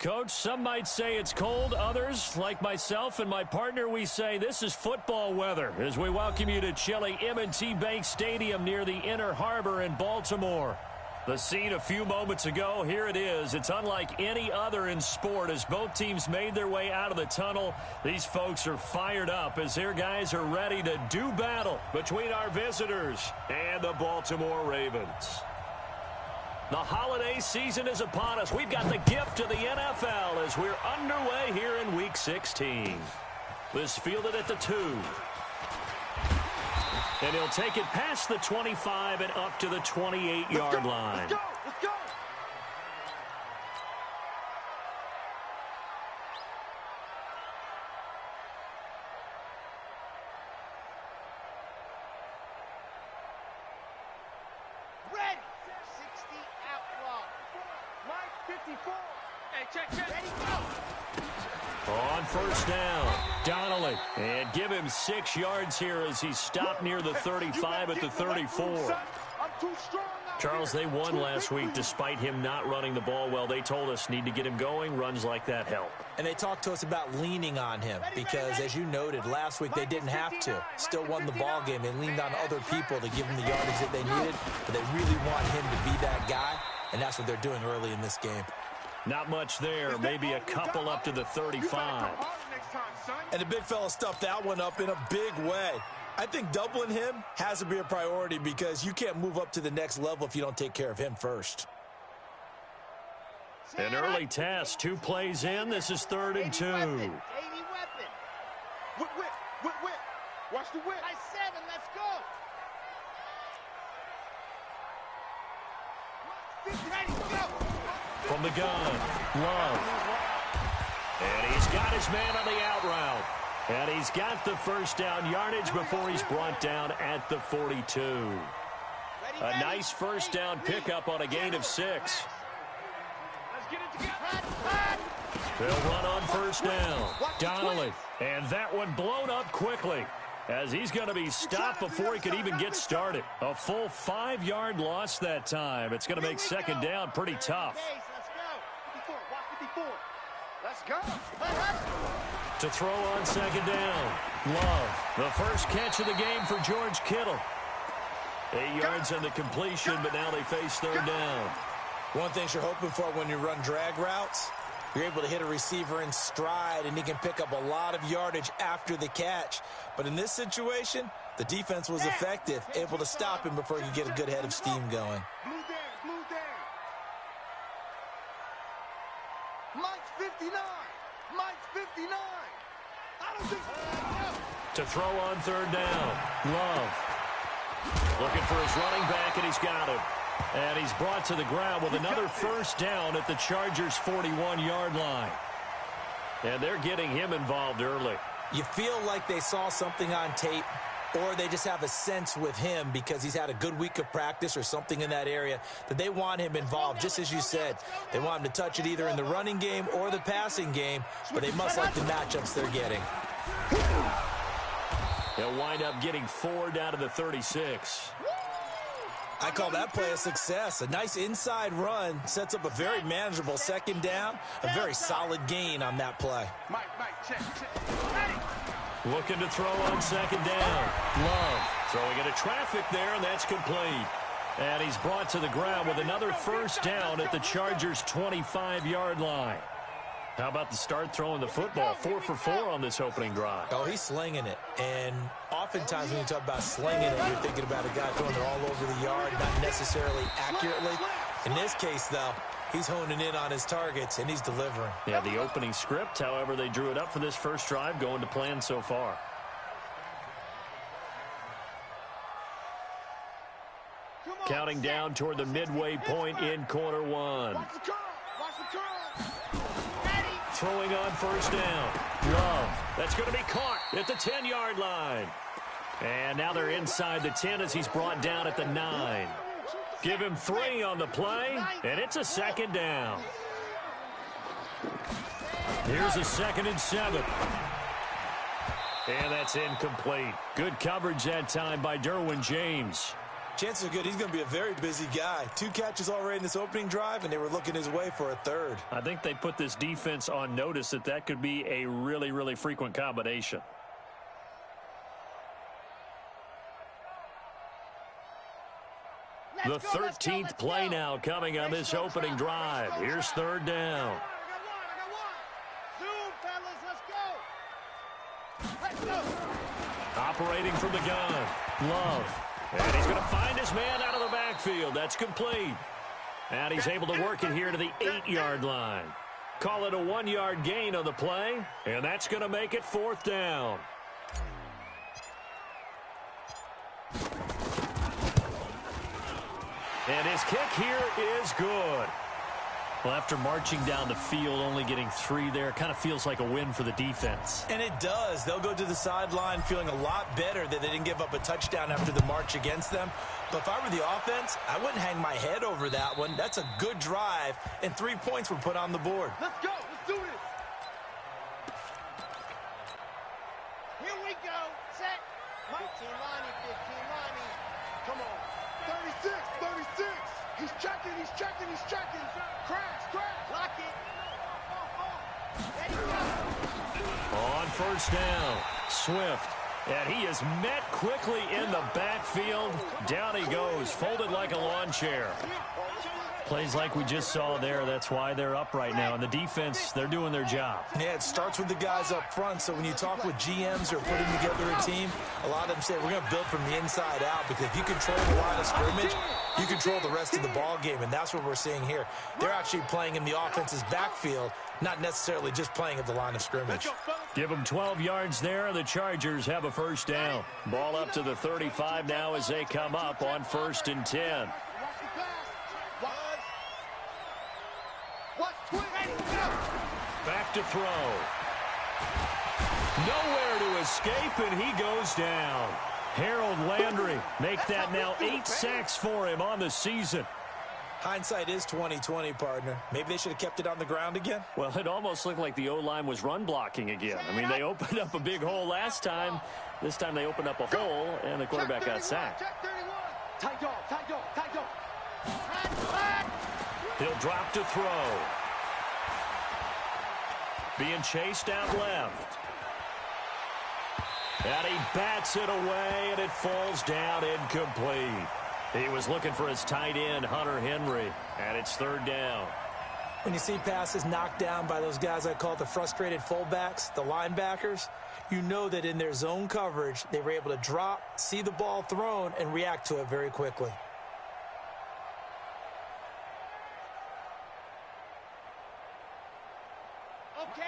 Coach. Some might say it's cold. Others, like myself and my partner, we say this is football weather as we welcome you to chilly M&T Bank Stadium near the Inner Harbor in Baltimore. The scene a few moments ago, here it is. It's unlike any other in sport as both teams made their way out of the tunnel. These folks are fired up as their guys are ready to do battle between our visitors and the Baltimore Ravens. The holiday season is upon us. We've got the gift of the NFL as we're underway here in Week 16. This fielded at the 2. And he'll take it past the 25 and up to the 28-yard line. Let's go! Let's go! Ready! 60 outlaw. Mike 54. Hey, check. Ready, go! On first down, Donnelly. And give him 6 yards here as he stopped near the 35 at the 34. Charles, they won last week despite him not running the ball well. They told us need to get him going. Runs like that help. And they talked to us about leaning on him because, as you noted, last week they didn't have to. Still won the ball game. They leaned on other people to give him the yardage that they needed, but they really want him to be that guy, and that's what they're doing early in this game. Not much there. Maybe a couple up to the 35. And the big fella stuffed that one up in a big way. I think doubling him has to be a priority because you can't move up to the next level if you don't take care of him first. An early task, 2 plays in. This is 3rd and 2. 80 weapon. Whip. Watch the whip. High 7, let's go. Ready, go. From the gun, Love. And he's got his man on the out route. And he's got the first down yardage before he's brought down at the 42. A nice first down pickup on a gain of 6. Let's get it together. They'll run on first down. Donnelly. And that one blown up quickly as he's going to be stopped before he could even get started. A full 5-yard loss that time. It's going to make second down pretty tough. Let's go. To throw on second down, Love. The first catch of the game for George Kittle. 8 yards on the completion, but now they face 3rd down. One thing you're hoping for when you run drag routes, you're able to hit a receiver in stride, and he can pick up a lot of yardage after the catch. But in this situation, the defense was effective, able to stop him before he could get a good head of steam going. Blue down. Mike's 59. I don't think to throw on 3rd down, Love. Looking for his running back, and he's got him. And he's brought to the ground with another first down at the Chargers' 41-yard line. And they're getting him involved early. You feel like they saw something on tape, or they just have a sense with him because he's had a good week of practice or something in that area that they want him involved. Just as you said, they want him to touch it either in the running game or the passing game, but they must like the matchups they're getting. They'll wind up getting 4 down to the 36. I call that play a success. A nice inside run sets up a very manageable second down, a very solid gain on that play. Mike, check. Looking to throw on second down. Love throwing into traffic there, and that's complete. And he's brought to the ground with another first down at the Chargers' 25-yard line. How about the start throwing the football? 4 for 4 on this opening drive. Oh, he's slinging it. And oftentimes when you talk about slinging it, you're thinking about a guy throwing it all over the yard, not necessarily accurately. In this case, though, he's honing in on his targets, and he's delivering. Yeah, the opening script, however, they drew it up for this first drive, going to plan so far. Counting down toward the midway point in quarter 1. Watch the curl. Throwing on first down. Love. That's going to be caught at the 10-yard line. And now they're inside the 10 as he's brought down at the 9. Give him 3 on the play, and it's a second down. Here's a 2nd and 7. And that's incomplete. Good coverage that time by Derwin James. Chances are good he's going to be a very busy guy. 2 catches already in this opening drive, and they were looking his way for a 3rd. I think they put this defense on notice that could be a really, really frequent combination. The 13th play now coming on this opening drive. Here's 3rd down. Zoom, fellas, let's go. Operating from the gun. Love. And he's going to find his man out of the backfield. That's complete. And he's able to work it here to the 8-yard line. Call it a 1-yard gain on the play. And that's going to make it 4th down. And his kick here is good. Well, after marching down the field, only getting 3 there, kind of feels like a win for the defense. And it does. They'll go to the sideline feeling a lot better that they didn't give up a touchdown after the march against them. But if I were the offense, I wouldn't hang my head over that one. That's a good drive, and 3 points were put on the board. Let's go. Let's do this. Here we go. Set. 15 Lonnie, 15 Lonnie. Come on. 36, 36. He's checking, he's checking, he's checking. Crash, crash. Lock it. There you go. On 1st down, Swift. And he is met quickly in the backfield. Down he goes, folded like a lawn chair. Plays like we just saw there. That's why they're up right now. And the defense, they're doing their job. Yeah, it starts with the guys up front. So when you talk with GMs who are putting together a team, a lot of them say we're going to build from the inside out, because if you control the line of scrimmage, you control the rest of the ball game. And that's what we're seeing here. They're actually playing in the offense's backfield, not necessarily just playing at the line of scrimmage. Give them 12 yards there, and the Chargers have a 1st down. Ball up to the 35 now as they come up on 1st and 10. Back to throw. Nowhere to escape, and he goes down. Harold Landry make that now 8 sacks for him on the season. Hindsight is 20/20, partner. Maybe they should have kept it on the ground again. Well, it almost looked like the O-line was run blocking again. I mean, they opened up a big hole last time. This time they opened up a hole, and the quarterback got sacked. Tight dog, tight dog, tight dog. He'll drop to throw. Being chased out left. And he bats it away, and it falls down incomplete. He was looking for his tight end, Hunter Henry, and it's 3rd down. When you see passes knocked down by those guys I call the frustrated fullbacks, the linebackers, you know that in their zone coverage, they were able to drop, see the ball thrown, and react to it very quickly.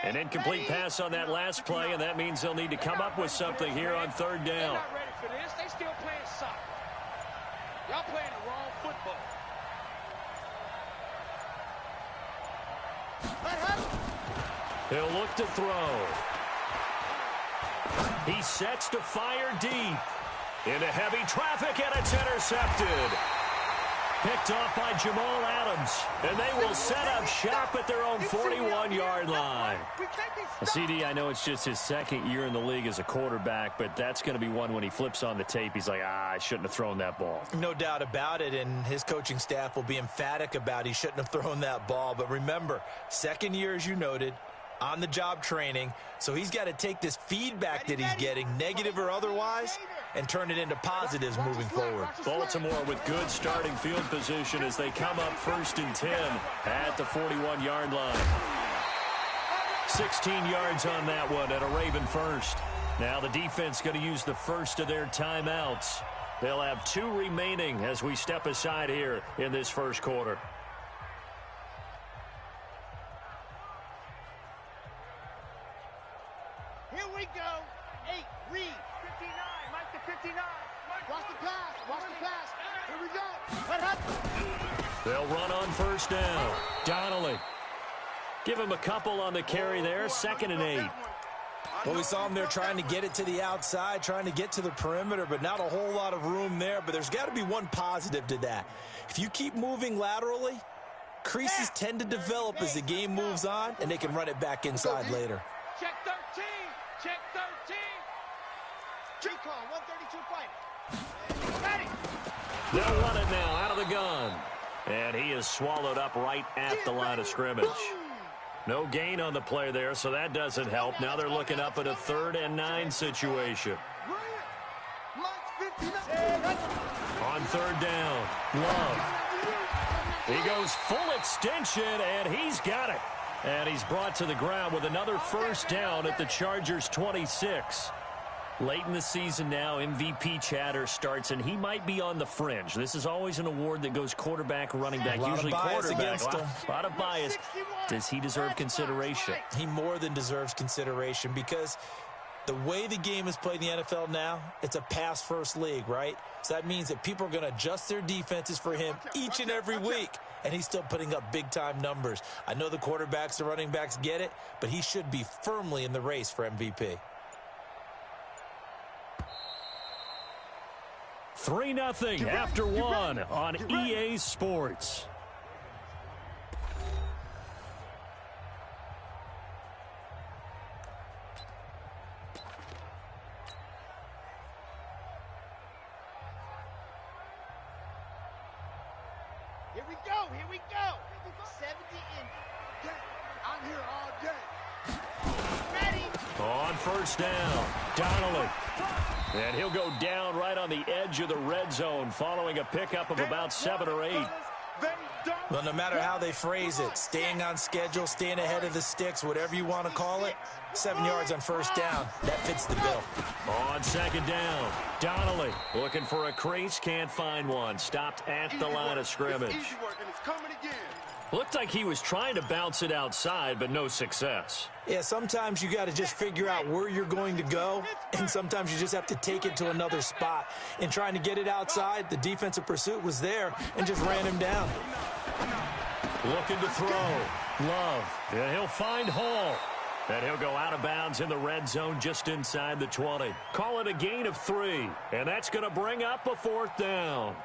An incomplete pass on that last play, and that means they'll need to come up with something here on 3rd down. They're not ready for this. They still playing soccer. Y'all playing the wrong football. He'll look to throw. He sets to fire deep. Into heavy traffic, and it's intercepted. Picked off by Jamal Adams. And they will set up shop at their own 41-yard line. CD, I know it's just his 2nd year in the league as a quarterback, but that's going to be one when he flips on the tape. He's like, I shouldn't have thrown that ball. No doubt about it, and his coaching staff will be emphatic about he shouldn't have thrown that ball. But remember, 2nd year, as you noted, on-the-job training, so he's got to take this feedback that he's getting, negative or otherwise, and turn it into positives moving forward. Baltimore with good starting field position as they come up 1st and 10 at the 41-yard line. 16 yards on that one at a Raven 1st. Now the defense going to use the first of their timeouts. They'll have 2 remaining as we step aside here in this 1st quarter. Here we go. 8, read. 59, Mike to 59. Watch the pass, watch the pass. Here we go. They'll run on 1st down. Donnelly. Give him a couple on the carry there. 2nd and 8. Well, we saw him there trying to get it to the outside, trying to get to the perimeter, but not a whole lot of room there. But there's got to be one positive to that. If you keep moving laterally, creases tend to develop as the game moves on, and they can run it back inside later. Check 13. Check 13. Recon, 132 fight. Got it. They'll run it now out of the gun. And he is swallowed up right at the line of scrimmage. No gain on the play there, so that doesn't help. Now they're looking up at a 3rd and 9 situation. On 3rd down, Love. He goes full extension, and he's got it. And he's brought to the ground with another 1st down at the Chargers' 26. Late in the season now, MVP chatter starts, and he might be on the fringe. This is always an award that goes quarterback, running back, usually quarterback. A lot of bias. Does he deserve consideration? He more than deserves consideration because the way the game is played in the NFL now, it's a pass-first league, right? So that means that people are going to adjust their defenses for him each and every week, and he's still putting up big-time numbers. I know the quarterbacks, the running backs get it, but he should be firmly in the race for MVP. 3-0 after 1 on EA Sports. Here we go. 70 in. I'm here all day. Ready. On 1st down, Donnelly. And he'll go down right on the edge of the red zone following a pickup of about 7 or 8. Well, no matter how they phrase it, staying on schedule, staying ahead of the sticks, whatever you want to call it, 7 yards on 1st down, that fits the bill. On 2nd down, Donnelly looking for a crease, can't find one. Stopped at the line of scrimmage. Easy work, and it's coming again. Looked like he was trying to bounce it outside, but no success. Yeah, sometimes you got to just figure out where you're going to go, and sometimes you just have to take it to another spot. In trying to get it outside, the defensive pursuit was there and just ran him down. Looking to throw. Love. And he'll find Hall. And he'll go out of bounds in the red zone just inside the 20. Call it a gain of 3. And that's going to bring up a 4th down.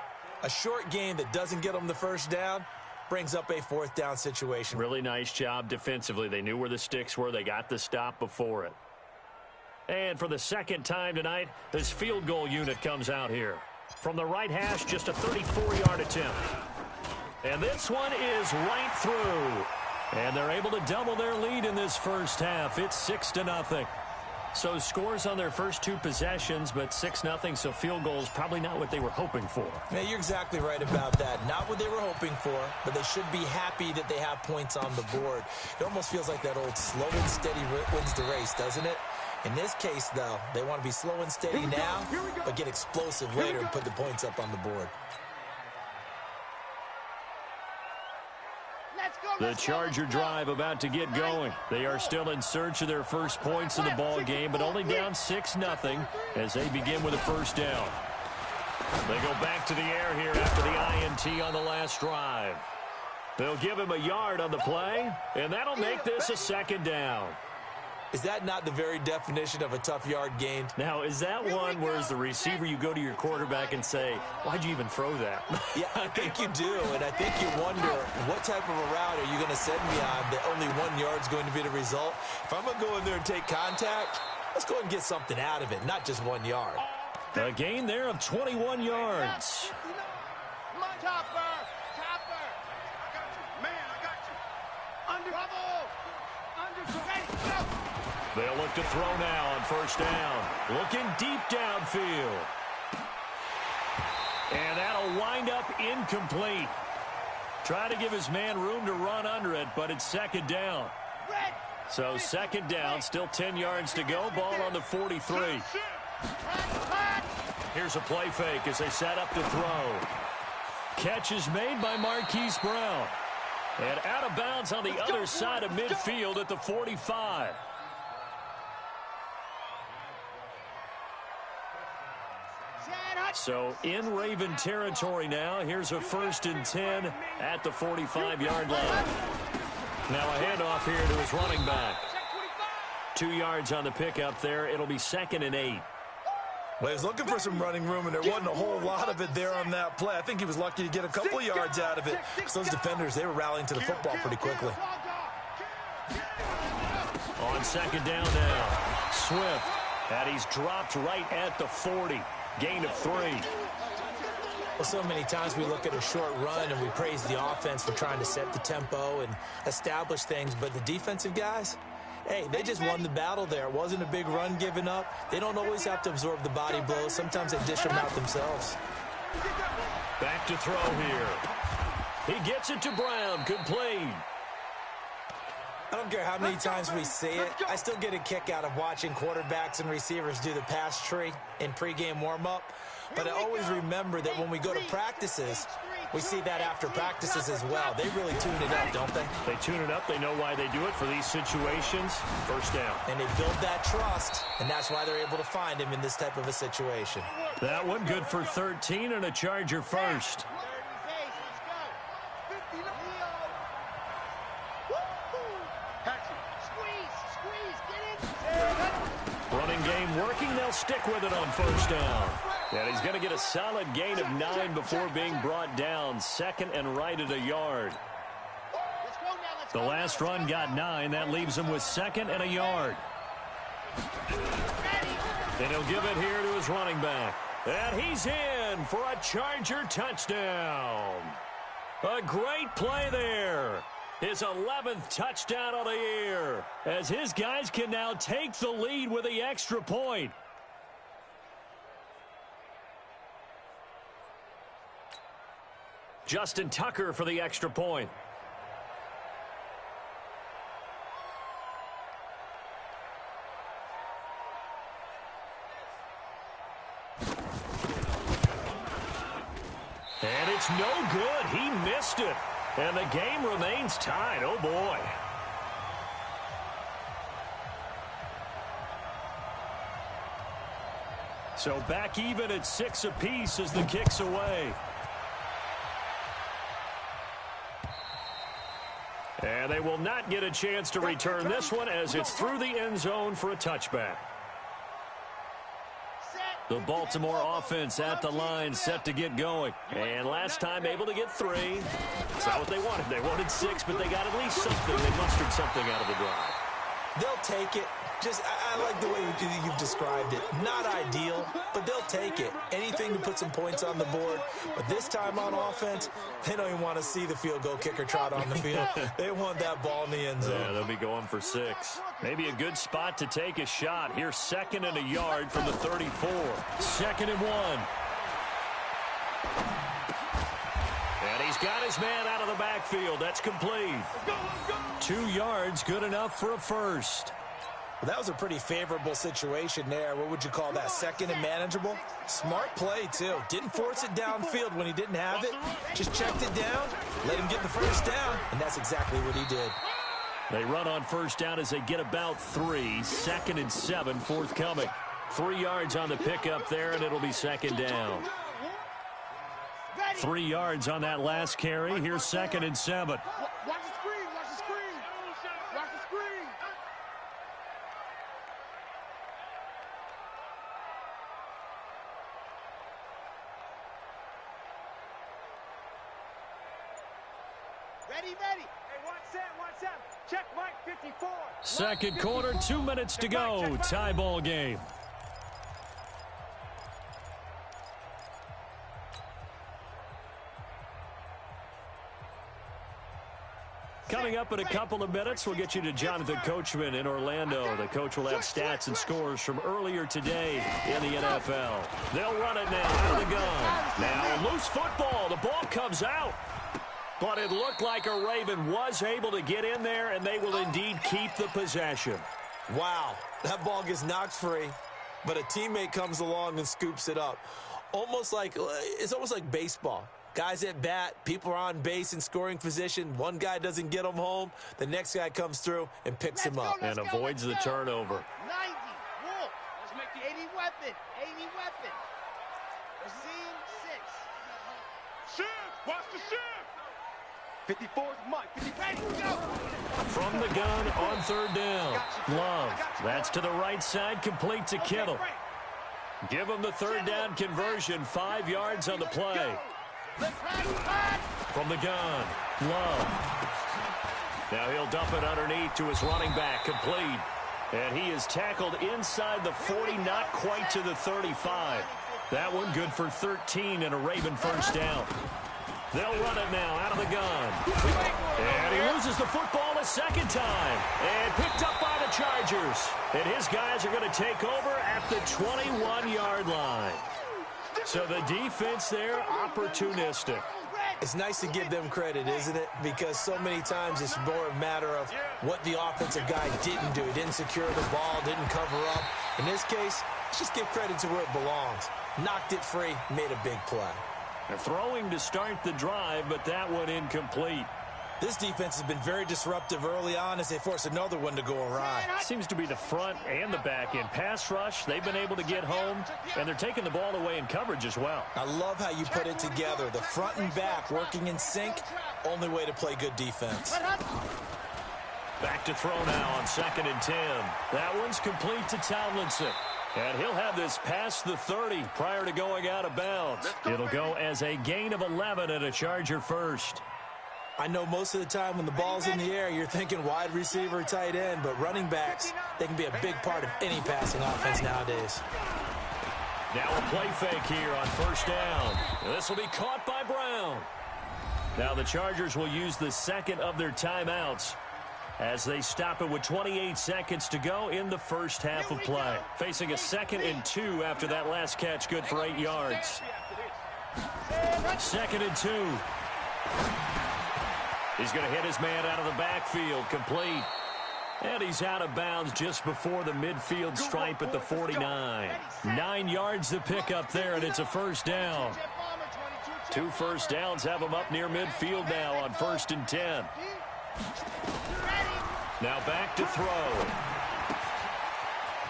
A short gain that doesn't get him the 1st down brings up a 4th down situation. Really nice job defensively. They knew where the sticks were. They got the stop before it. And for the 2nd time tonight, this field goal unit comes out here. From the right hash, just a 34-yard attempt. And this one is right through. And they're able to double their lead in this 1st half. It's 6-0. So scores on their first 2 possessions, but 6-0, so field goals probably not what they were hoping for. Yeah, you're exactly right about that. Not what they were hoping for, but they should be happy that they have points on the board. It almost feels like that old slow and steady wins the race, doesn't it? In this case, though, they want to be slow and steady now, but get explosive later and put the points up on the board. The Charger drive about to get going. They are still in search of their first points in the ball game, but only down 6-0 as they begin with a 1st down. They go back to the air here after the INT on the last drive. They'll give him a yard on the play, and that'll make this a 2nd down. Is that not the very definition of a tough yard gain? Now, is that one where as the receiver you go to your quarterback and say, why'd you even throw that? Yeah, I think you do, and I think you wonder what type of a route are you going to send me on that only 1 yard's going to be the result? If I'm going to go in there and take contact, let's go ahead and get something out of it, not just 1 yard. A gain there of 21 yards. Topper. I got you. Man, I got you. Under. Ready, go. They'll look to throw now on 1st down. Looking deep downfield. And that'll wind up incomplete. Try to give his man room to run under it, but it's 2nd down. So 2nd down, still 10 yards to go. Ball on the 43. Here's a play fake as they set up to throw. Catch is made by Marquise Brown. And out of bounds on the other side of midfield at the 45. So in Raven territory now. Here's a 1st and 10 at the 45-yard line. Now a handoff here to his running back. 2 yards on the pickup there. It'll be 2nd and 8. Well, he was looking for some running room, and there wasn't a whole lot of it there on that play. I think he was lucky to get a couple of yards out of it. Because those defenders, they were rallying to the football pretty quickly. On 2nd down now, Swift. And he's dropped right at the 40. Gain of 3. Well, so many times we look at a short run and we praise the offense for trying to set the tempo and establish things, but the defensive guys, hey, they just won the battle there. It wasn't a big run given up. They don't always have to absorb the body blows. Sometimes they dish them out themselves. Back to throw here. He gets it to Brown. Good play. I don't care how many times we see it. I still get a kick out of watching quarterbacks and receivers do the pass tree in pregame warm-up. But I always remember that when we go to practices, we see that after practices as well. They really tune it up, don't they? They tune it up. They know why they do it for these situations. First down. And they build that trust, and that's why they're able to find him in this type of a situation. That one good for 13 and a Charger first. Running game working. They'll stick with it on first down. And he's going to get a solid gain of 9 before being brought down. Second and right at a yard. The last run got 9. That leaves him with second and a yard. And he'll give it here to his running back. And he's in for a Charger touchdown. A great play there. His 11th touchdown of the year, as his guys can now take the lead with the extra point. Justin Tucker for the extra point. And it's no good. He missed it. And the game remains tied. Oh, boy. So back even at 6 apiece as the kick's away. And they will not get a chance to return this one as it's through the end zone for a touchback. The Baltimore offense at the line, set to get going. And last time able to get 3. That's not what they wanted. They wanted 6, but they got at least something. They mustered something out of the drive. They'll take it. I like the way you've described it. Not ideal, but they'll take it. Anything to put some points on the board. But this time on offense, they don't even want to see the field goal kicker trot on the field. They want that ball in the end zone. Yeah, they'll be going for 6. Maybe a good spot to take a shot. Here's second and a yard from the 34. Second and 1. And he's got his man out of the backfield. That's complete. 2 yards, good enough for a first. Well, that was a pretty favorable situation there. What would you call that? Second and manageable? Smart play, too. Didn't force it downfield when he didn't have it. Just checked it down, let him get the first down, and that's exactly what he did. They run on first down as they get about 3. Second and 7 forthcoming. 3 yards on the pickup there, and it'll be second down. 3 yards on that last carry. Here's second and 7. Watch the screen, watch the screen. Watch the screen. Ready. Hey, watch that. Check Mike 54. Second quarter, 2 minutes to go. Tie ball game. Coming up in a couple of minutes, we'll get you to Jonathan Coachman in Orlando. The coach will have stats and scores from earlier today in the NFL. They'll run it now out of the gun. Now loose football. The ball comes out. But it looked like a Raven was able to get in there, and they will indeed keep the possession. Wow, that ball gets knocked free, but a teammate comes along and scoops it up. It's almost like baseball. Guys at bat, people are on base in scoring position. One guy doesn't get him home. The next guy comes through and picks him up. And avoids the turnover. 90, Wolf. Let's make the 80 weapon. Receive 6. Shift, watch the shift. 54's Mike. Ready, go. From the gun on third down. Love. That's to the right side. Complete to Kittle. Give him the third down conversion. 5 yards on the play. From the gun. Love. Now he'll dump it underneath to his running back. Complete. And he is tackled inside the 40, not quite to the 35. That one good for 13 and a Raven first down. They'll run it now out of the gun. And he loses the football a second time. And picked up by the Chargers. And his guys are going to take over at the 21-yard line. So the defense there, opportunistic. It's nice to give them credit, isn't it? Because so many times it's more a matter of what the offensive guy didn't do. He didn't secure the ball, didn't cover up. In this case, let's just give credit to where it belongs. Knocked it free, made a big play. They're throwing to start the drive, but that one incomplete. This defense has been very disruptive early on as they force another one to go awry. Seems to be the front and the back end. Pass rush, they've been able to get home, and they're taking the ball away in coverage as well. I love how you put it together. The front and back working in sync, only way to play good defense. Back to throw now on 2nd and 10. That one's complete to Tomlinson. And he'll have this past the 30 prior to going out of bounds. It'll go as a gain of 11 and a Charger first. I know most of the time when the ball's in the air, you're thinking wide receiver, tight end, but running backs, they can be a big part of any passing offense nowadays. Now a play fake here on first down. This will be caught by Brown. Now the Chargers will use the second of their timeouts as they stop it with 28 seconds to go in the first half of play. Facing a 2nd and 2 after that last catch, good for 8 yards. 2nd and 2. He's going to hit his man out of the backfield, complete. And he's out of bounds just before the midfield stripe at the 49. 9 yards to pick up there, and it's a first down. 2 first downs have him up near midfield now on 1st and 10. Now back to throw.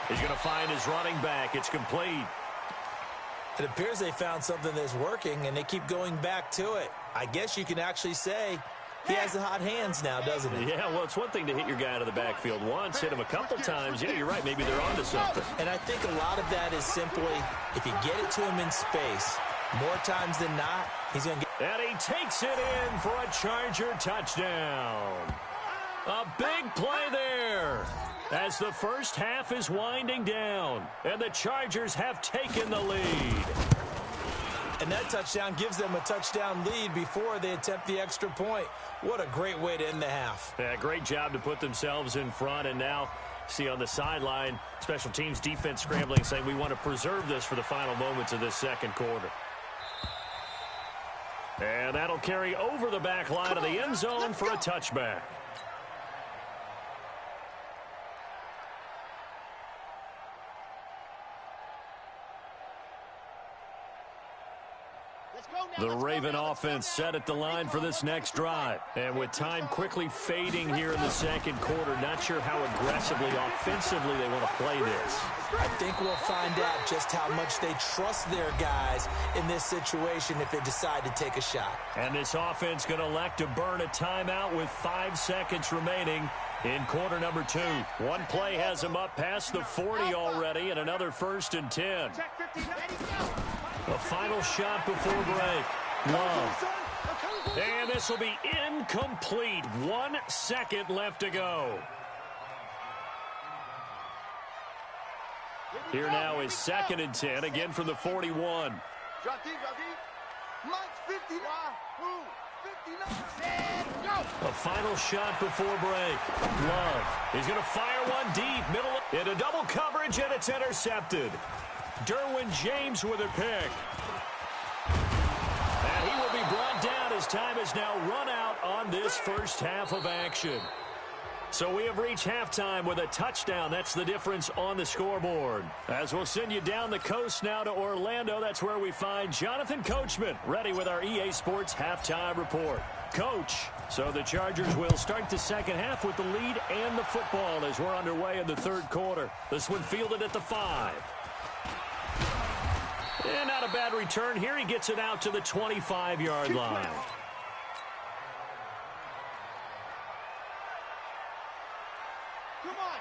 He's going to find his running back. It's complete. It appears they found something that's working, and they keep going back to it. I guess you can actually say he has the hot hands now, doesn't he? Yeah, well, it's one thing to hit your guy out of the backfield once, hit him a couple times. Yeah, you're right. Maybe they're onto something. And I think a lot of that is simply if you get it to him in space, more times than not, he's going to get. And he takes it in for a Charger touchdown. A big play there as the first half is winding down, and the Chargers have taken the lead. And that touchdown gives them a touchdown lead before they attempt the extra point. What a great way to end the half. Yeah, great job to put themselves in front, and now see on the sideline, special teams defense scrambling, saying we want to preserve this for the final moments of this second quarter. And that'll carry over the back line of the end zone for a touchback. The Raven offense set at the line for this next drive. And with time quickly fading here in the second quarter, not sure how aggressively, offensively they want to play this. I think we'll find out just how much they trust their guys in this situation if they decide to take a shot. And this offense going to elect to burn a timeout with 5 seconds remaining in quarter number 2. One play has them up past the 40 already, and another 1st and 10. A final shot before break. Love. And this will be incomplete. 1 second left to go. Here now is 2nd and 10, again from the 41. A final shot before break. Love. He's going to fire one deep. Middle into double coverage, and it's intercepted. Derwin James with a pick. And he will be brought down as time has now run out on this first half of action. So we have reached halftime with a touchdown. That's the difference on the scoreboard. As we'll send you down the coast now to Orlando, that's where we find Jonathan Coachman, ready with our EA Sports halftime report. Coach, so the Chargers will start the second half with the lead and the football as we're underway in the third quarter. This one fielded at the 5. And not a bad return here. He gets it out to the 25-yard line.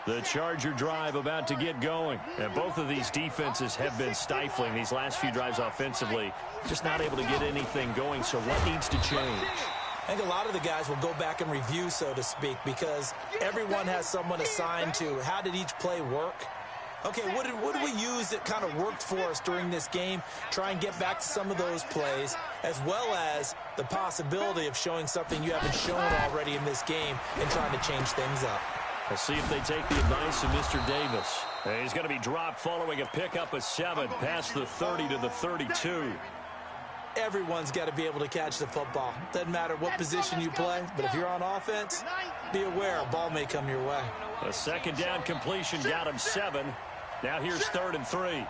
The Charger drive about to get going. And both of these defenses have been stifling these last few drives offensively. Just not able to get anything going. So what needs to change? I think a lot of the guys will go back and review, so to speak, because everyone has someone assigned to how did each play work. Okay, what did we use that kind of worked for us during this game? Try and get back to some of those plays, as well as the possibility of showing something you haven't shown already in this game and trying to change things up. Let's see if they take the advice of Mr. Davis. He's going to be dropped following a pickup of 7 past the 30 to the 32. Everyone's got to be able to catch the football. Doesn't matter what position you play, but if you're on offense, be aware a ball may come your way. A second down completion got him 7. Now here's 3rd and 3.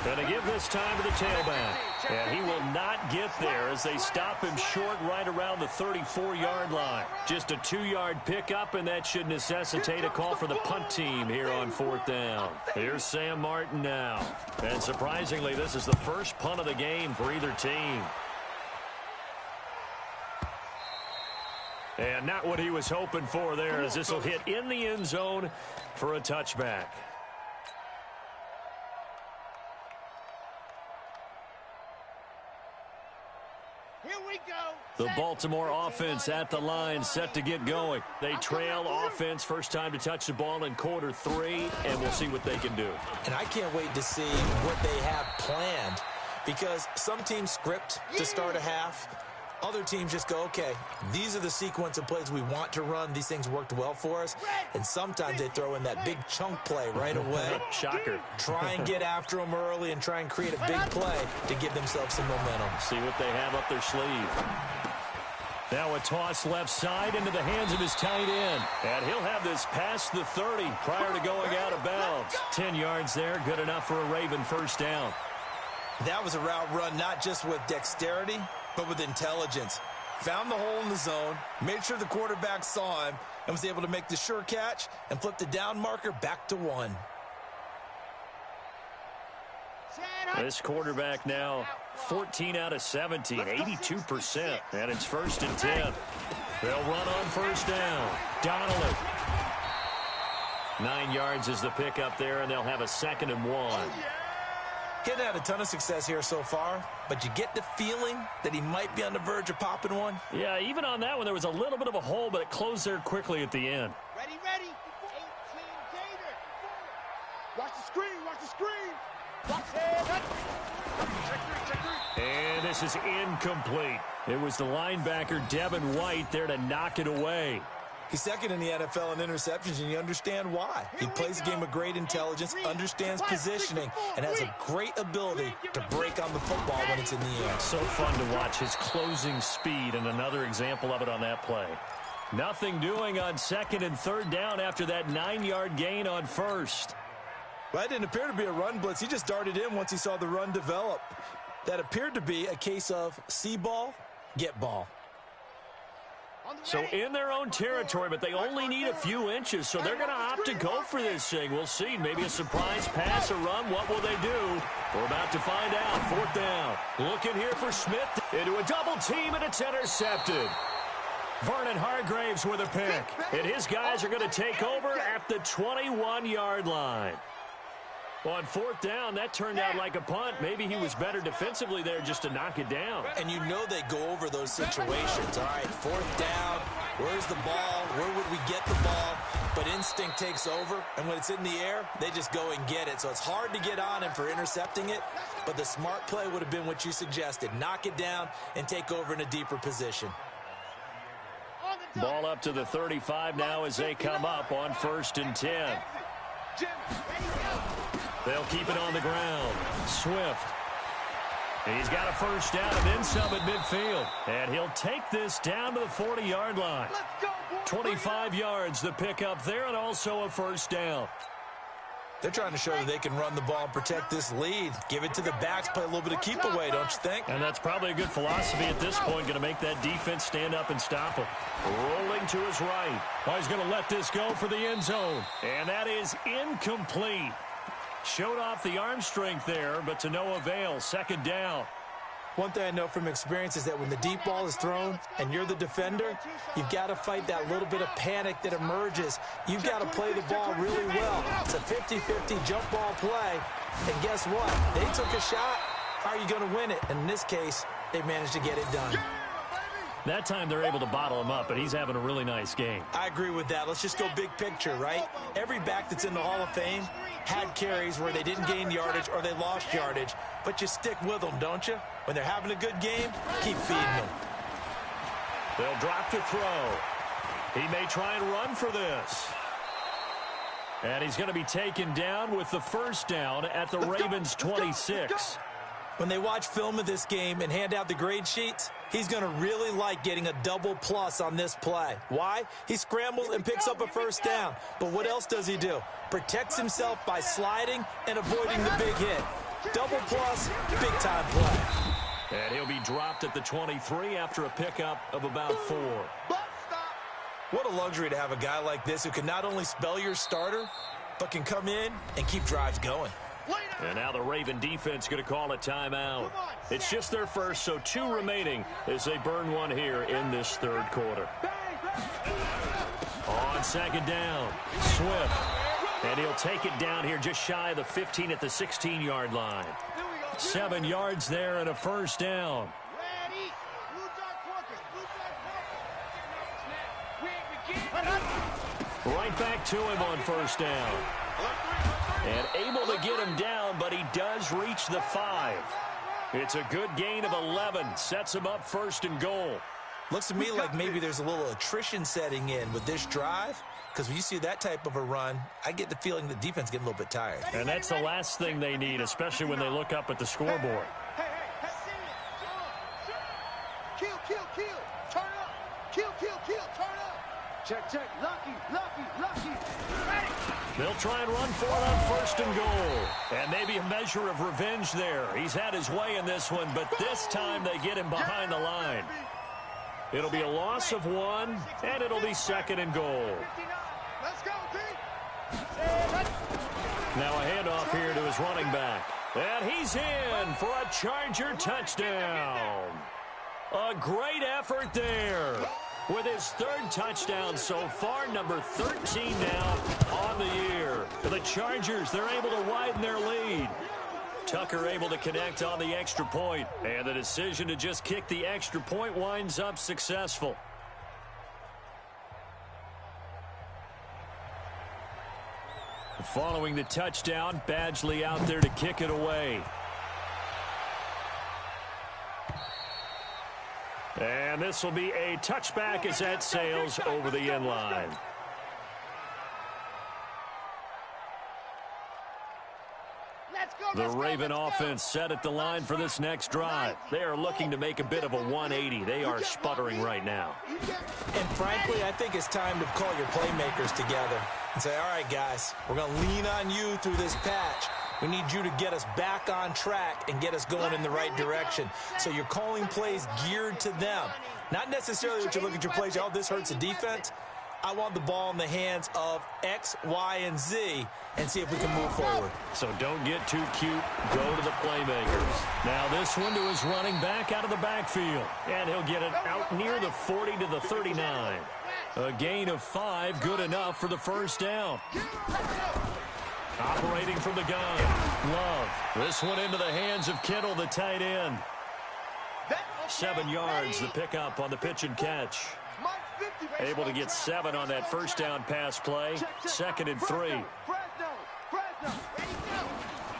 Going to give this time to the tailback. And he will not get there as they stop him short right around the 34-yard line. Just a 2-yard pickup, and that should necessitate a call for the punt team here on 4th down. Here's Sam Martin now. And surprisingly, this is the first punt of the game for either team. And not what he was hoping for there, as this will hit in the end zone for a touchback. The Baltimore offense at the line, set to get going. They trail offense, first time to touch the ball in quarter 3, and we'll see what they can do. And I can't wait to see what they have planned, because some teams script to start a half. Other teams just go, okay, these are the sequence of plays we want to run. These things worked well for us. And sometimes they throw in that big chunk play right away. Shocker. Try and get after them early and try and create a big play to give themselves some momentum. See what they have up their sleeve. Now a toss left side into the hands of his tight end. And he'll have this past the 30 prior to going out of bounds. 10 yards there, good enough for a Raven first down. That was a route run not just with dexterity, but with intelligence. Found the hole in the zone, made sure the quarterback saw him, and was able to make the sure catch and flip the down marker back to 1. This quarterback now 14 out of 17, 82%, and it's 1st and 10. They'll run on first down. Donnelly. 9 yards is the pickup there, and they'll have a 2nd and 1. He hadn't had a ton of success here so far, but you get the feeling that he might be on the verge of popping one. Yeah, even on that one, there was a little bit of a hole, but it closed there quickly at the end. Ready, ready. 18 Gator. Watch the screen, watch the screen. Watch it. Check 3. And this is incomplete. It was the linebacker, Devin White, there to knock it away. He's 2nd in the NFL in interceptions, and you understand why. He plays a game of great intelligence, understands positioning, and has a great ability to break on the football when it's in the air. So fun to watch his closing speed, and another example of it on that play. Nothing doing on 2nd and 3rd down after that 9-yard gain on 1st. Well, that didn't appear to be a run blitz. He just darted in once he saw the run develop. That appeared to be a case of see ball, get ball. So in their own territory, but they only need a few inches, so they're going to opt to go for this thing. We'll see. Maybe a surprise pass or run. What will they do? We're about to find out. 4th down. Looking here for Smith into a double team, and it's intercepted. Vernon Hargraves with a pick, and his guys are going to take over at the 21-yard line. On 4th down, that turned out like a punt. Maybe he was better defensively there just to knock it down. And you know they go over those situations. All right, 4th down, where's the ball? Where would we get the ball? But instinct takes over, and when it's in the air, they just go and get it. So it's hard to get on him for intercepting it, but the smart play would have been what you suggested. Knock it down and take over in a deeper position. Ball up to the 35 now as they come up on 1st and 10. They'll keep it on the ground. Swift. He's got a first down and then some at midfield. And he'll take this down to the 40-yard line. 25 yards the pickup there, and also a first down. They're trying to show that they can run the ball and protect this lead. Give it to the backs, play a little bit of keep away, don't you think? And that's probably a good philosophy at this point, going to make that defense stand up and stop him. Rolling to his right. Oh, he's going to let this go for the end zone. And that is incomplete. Showed off the arm strength there, but to no avail. 2nd down. One thing I know from experience is that when the deep ball is thrown and you're the defender, you've got to fight that little bit of panic that emerges. You've got to play the ball really well. It's a 50-50 jump ball play. And guess what? They took a shot. How are you going to win it? And in this case, they managed to get it done. That time they're able to bottle him up, but he's having a really nice game. I agree with that. Let's just go big picture, right? Every back that's in the Hall of Fame had carries where they didn't gain yardage or they lost yardage, but you stick with them, don't you? When they're having a good game, keep feeding them. They'll drop to throw. He may try and run for this. And he's going to be taken down with the first down at the Ravens' 26. When they watch film of this game and hand out the grade sheets, he's going to really like getting a double plus on this play. Why? He scrambles and picks up a first down. But what else does he do? Protects himself by sliding and avoiding the big hit. Double plus, big-time play. And he'll be dropped at the 23 after a pickup of about 4. What a luxury to have a guy like this who can not only spell your starter, but can come in and keep drives going. And now the Raven defense going to call a timeout. It's just their first, so 2 remaining as they burn one here in this third quarter. On second down, Swift. And he'll take it down here just shy of the 15 at the 16-yard line. 7 yards there and a first down. Right back to him on first down. And able to get him down, but he does reach the 5. It's a good gain of 11. Sets him up first and goal. Looks to me like maybe there's a little attrition setting in with this drive, because when you see that type of a run, I get the feeling the defense getting a little bit tired. And that's the last thing they need, especially when they look up at the scoreboard. Kill, turn up. Kill, turn up. Check, lucky. Ready. They'll try and run for it on first and goal. And maybe a measure of revenge there. He's had his way in this one, but this time they get him behind the line. It'll be a loss of 1, and it'll be second and goal. Let's go, D. Now a handoff here to his running back. And he's in for a Charger touchdown. A great effort there. With his 3rd touchdown so far, number 13 now on the year. For the Chargers, they're able to widen their lead. Tucker able to connect on the extra point, and the decision to just kick the extra point winds up successful. Following the touchdown, Badgley out there to kick it away. And this will be a touchback as that sails over the end line. The Raven offense set at the line for this next drive. They are looking to make a bit of a 180. They are sputtering right now. And frankly, I think it's time to call your playmakers together and say, all right, guys, we're going to lean on you through this patch. We need you to get us back on track and get us going in the right direction. So you're calling plays geared to them. Not necessarily that you look at your plays, oh, this hurts the defense. I want the ball in the hands of X, Y, and Z and see if we can move forward. So don't get too cute. Go to the playmakers. Now this one to his running back out of the backfield. And he'll get it out near the 40 to the 39. A gain of 5, good enough for the first down. Operating from the gun, Love. This one into the hands of Kittle, the tight end. 7 yards, the pickup on the pitch and catch. Able to get 7 on that first down pass play. 2nd and 3.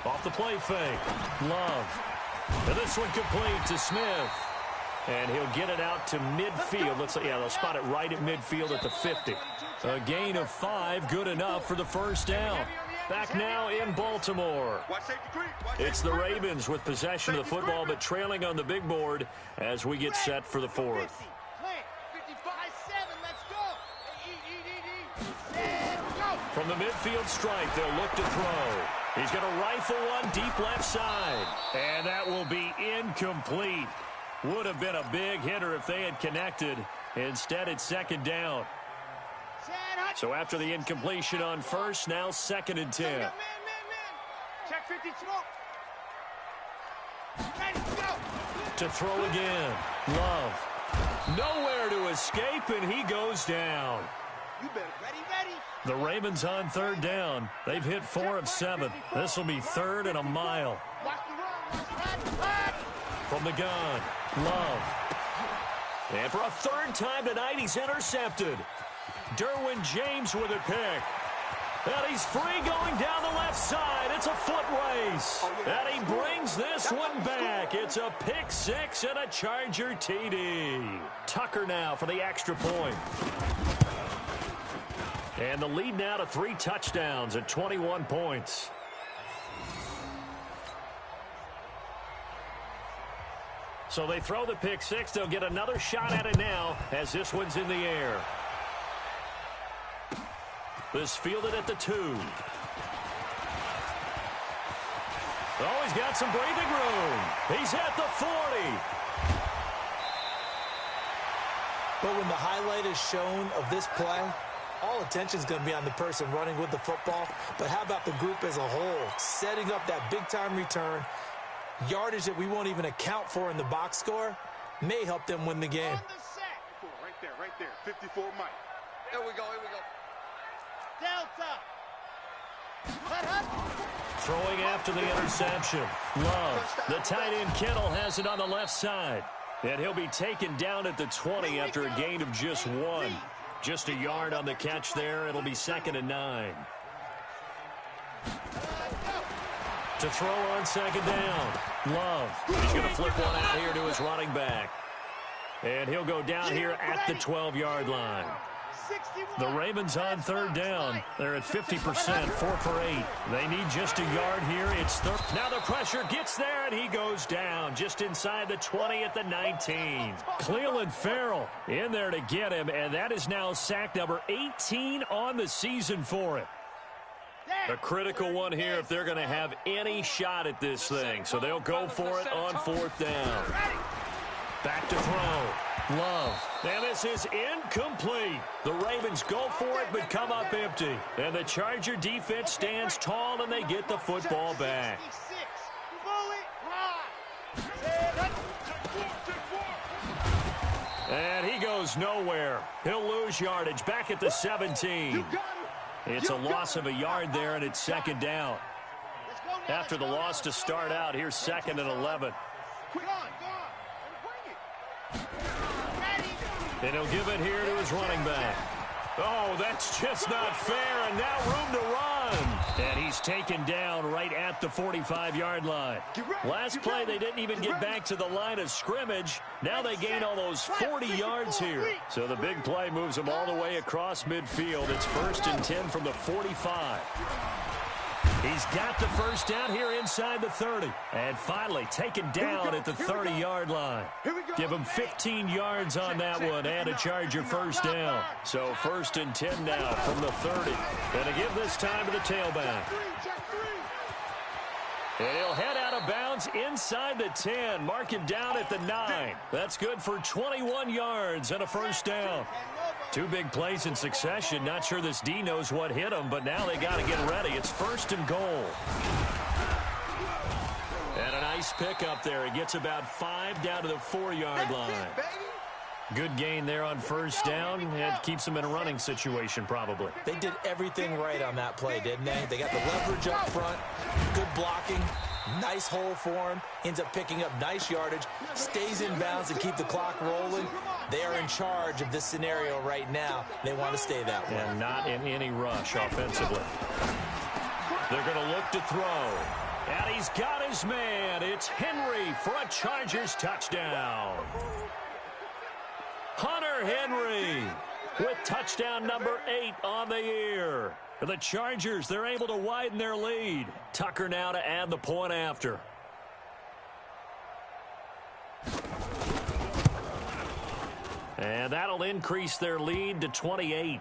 Off the play fake. Love. And this one complete to Smith. And he'll get it out to midfield. They'll spot it right at midfield at the 50. A gain of 5, good enough for the first down. Back now in Baltimore. It's the Ravens with possession of the football, but trailing on the big board as we get set for the 4th. From the midfield strike, they'll look to throw. He's going to rifle one deep left side. And that will be incomplete. Would have been a big hitter if they had connected. Instead, it's 2nd down. So after the incompletion on first, now 2nd and 10. Check 50 To throw again. Love. Nowhere to escape, and he goes down. You better ready. The Ravens on 3rd down. They've hit 4 of 7. This will be 3rd and a mile. Watch the run. From the gun, Love. And for a third time tonight, he's intercepted. Derwin James with a pick. And he's free going down the left side. It's a foot race. And he brings this one back. It's a pick six and a Charger TD. Tucker now for the extra point. And the lead now to 3 touchdowns at 21 points. So they throw the pick six. They'll get another shot at it now as this one's in the air. This fielded at the 2. Oh, he's got some breathing room. He's at the 40. But when the highlight is shown of this play, all attention is going to be on the person running with the football. But how about the group as a whole? Setting up that big-time return, yardage that we won't even account for in the box score, may help them win the game. Right there. 54 Mike. Here we go. Delta. Throwing after the interception. Love. The tight end Kittle has it on the left side. And he'll be taken down at the 20 after a gain of just 1. Just a yard on the catch there. It'll be 2nd and 9. To throw on 2nd down. Love. He's going to flip one out here to his running back. And he'll go down here at the 12-yard line. The Ravens on 3rd down. They're at 50%, 4 for 8. They need just a yard here. It's third. Now the pressure gets there, and he goes down just inside the 20 at the 19. Cleveland Farrell in there to get him, and that is now sack number 18 on the season for him. A critical one here if they're going to have any shot at this thing. So they'll go for it on 4th down. Back to throw. Love. And this is incomplete. The Ravens go for it but come up empty. And the Charger defense stands tall and they get the football back. And he goes nowhere. He'll lose yardage back at the 17. It's a loss of a yard there, and it's 2nd down. After the loss to start out, here's 2nd and 11. And he'll give it here to his running back. Oh, that's just not fair, and now room to run. And he's taken down right at the 45-yard line. Last play, they didn't even get back to the line of scrimmage. Now they gain almost 40 yards here. So the big play moves them all the way across midfield. It's 1st and 10 from the 45. He's got the first down here inside the 30. And finally taken down at the 30-yard line. Give him 15 yards on that one and a Charger first down. So 1st and 10 now from the 30. And to give this time to the tailback. And he'll head out of bounds inside the 10. Mark him down at the 9. That's good for 21 yards and a first down. 2 big plays in succession. Not sure this D knows what hit him, but now they got to get ready. It's 1st and goal. And a nice pick up there. He gets about 5 down to the 4-yard line. Good gain there on first down. It keeps them in a running situation probably. They did everything right on that play, didn't they? They got the leverage up front, good blocking, nice hole for him, ends up picking up nice yardage, stays in bounds and keep the clock rolling. They are in charge of this scenario right now. They want to stay that way. And not in any rush offensively. They're going to look to throw. And he's got his man. It's Henry for a Chargers touchdown. Hunter Henry with touchdown number 8 on the year. The Chargers, they're able to widen their lead. Tucker now to add the point after. And that'll increase their lead to 28.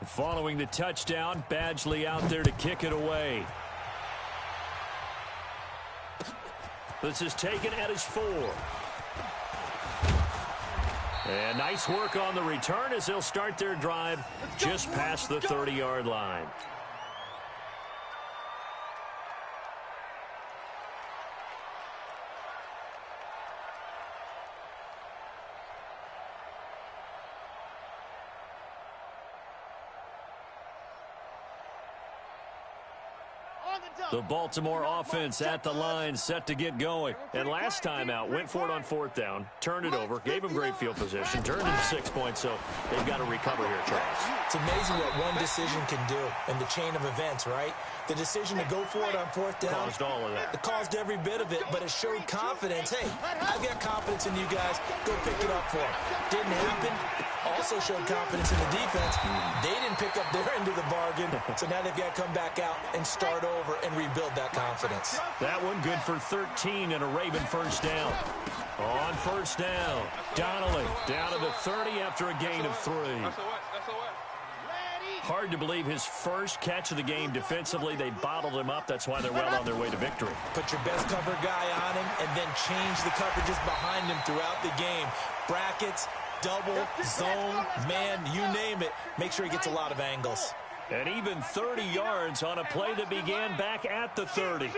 Following the touchdown, Badgley out there to kick it away. This is taken at his 4. And nice work on the return as they'll start their drive just past the 30-yard line. The Baltimore offense at the line, set to get going. And last time out, went for it on fourth down, turned it over, gave him great field position, turned into 6 points, so they've got to recover here, Charles. It's amazing what one decision can do in the chain of events, right? The decision to go for it on fourth down caused all of that. It caused every bit of it, but it showed confidence. Hey, I've got confidence in you guys. Go pick it up for them. Didn't happen. Also showed confidence in the defense. They didn't pick up their end of the bargain, so now they've got to come back out and start over and rebuild that confidence. That one good for 13 and a Raven first down. On first down, Donnelly down to the 30 after a gain of 3. Hard to believe his first catch of the game defensively. They bottled him up. That's why they're well on their way to victory. Put your best cover guy on him and then change the coverages behind him throughout the game. Brackets, double, zone, man, you name it. Make sure he gets a lot of angles. And even 30 yards on a play that began back at the 30.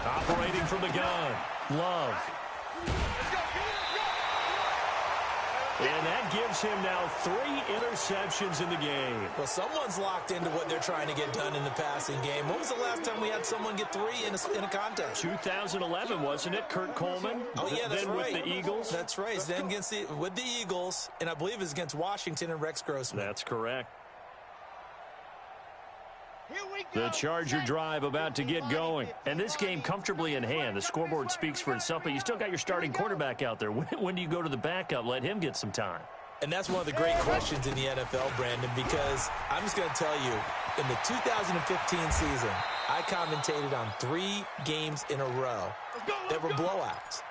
Operating from the gun, Love. And that gives him now 3 interceptions in the game. Well, someone's locked into what they're trying to get done in the passing game. When was the last time we had someone get 3 in a contest? 2011, wasn't it? Kurt Coleman. Oh, yeah, that's then right. With the Eagles. That's right. Then with the Eagles, and I believe it was against Washington and Rex Grossman. That's correct. The Charger drive about to get going. And this game comfortably in hand. The scoreboard speaks for itself, but you still got your starting quarterback out there. When do you go to the backup? Let him get some time. And that's one of the great questions in the NFL, Brandon, because I'm just going to tell you, in the 2015 season, I commentated on 3 games in a row that were blowouts.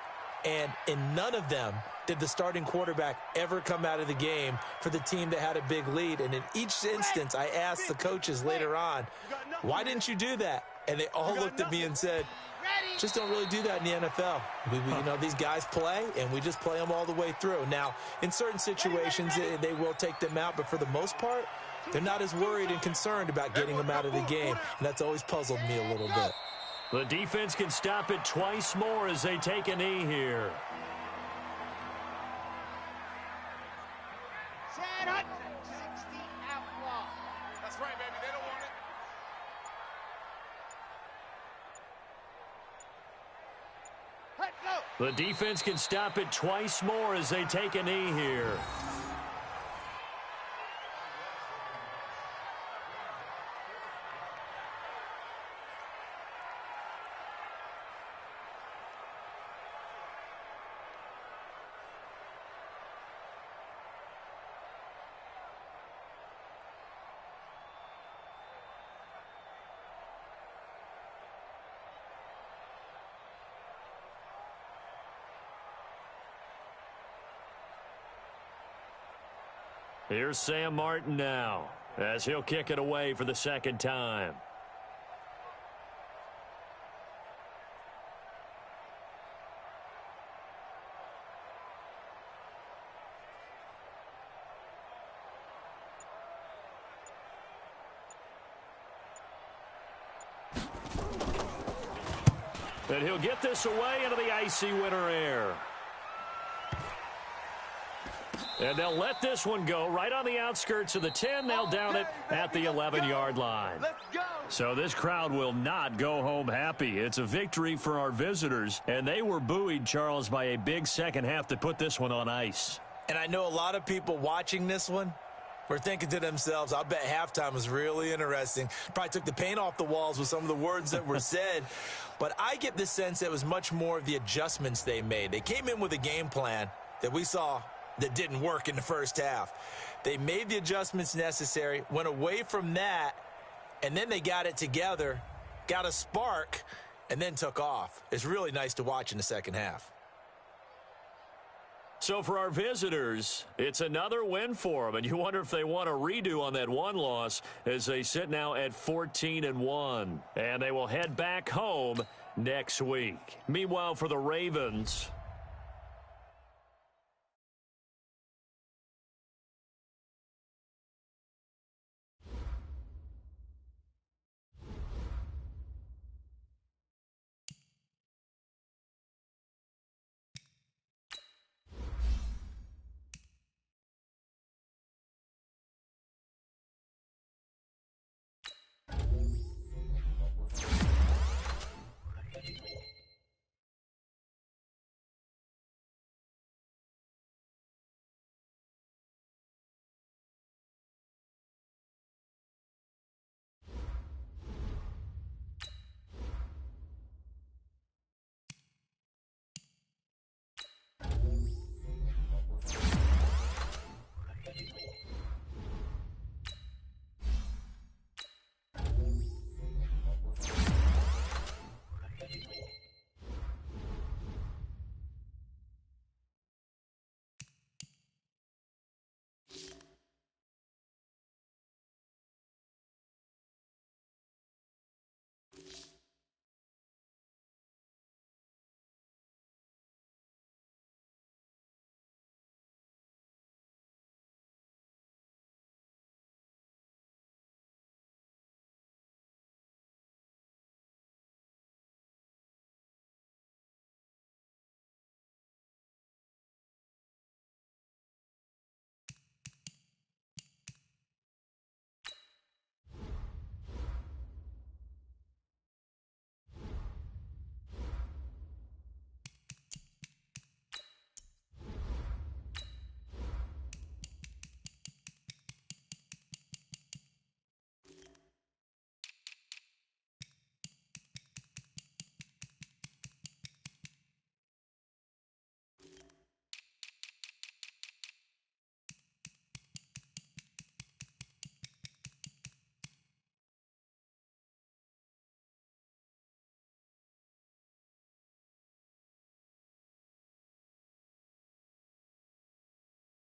And in none of them did the starting quarterback ever come out of the game for the team that had a big lead. And in each instance, I asked the coaches later on, why didn't you do that? And they all looked at me and said, just don't really do that in the NFL. You know, these guys play, and we just play them all the way through. Now, in certain situations, they will take them out, but for the most part, they're not as worried and concerned about getting them out of the game. And that's always puzzled me a little bit. The defense can stop it twice more as they take a knee here. That's right, baby. They don't want it. The defense can stop it twice more as they take a knee here. Here's Sam Martin now, as he'll kick it away for the second time. And he'll get this away into the icy winter air. And they'll let this one go right on the outskirts of the 10. They'll down it at the 11-yard line. So this crowd will not go home happy. It's a victory for our visitors, and they were buoyed, Charles, by a big second half that put this one on ice. And I know a lot of people watching this one were thinking to themselves, I bet halftime was really interesting. Probably took the paint off the walls with some of the words that were said. But I get the sense that it was much more of the adjustments they made. They came in with a game plan that we saw that didn't work in the first half. They made the adjustments necessary, went away from that, and then they got it together, got a spark, and then took off. It's really nice to watch in the second half. So for our visitors, it's another win for them, and you wonder if they want a redo on that one loss as they sit now at 14-1, and they will head back home next week. Meanwhile, for the Ravens,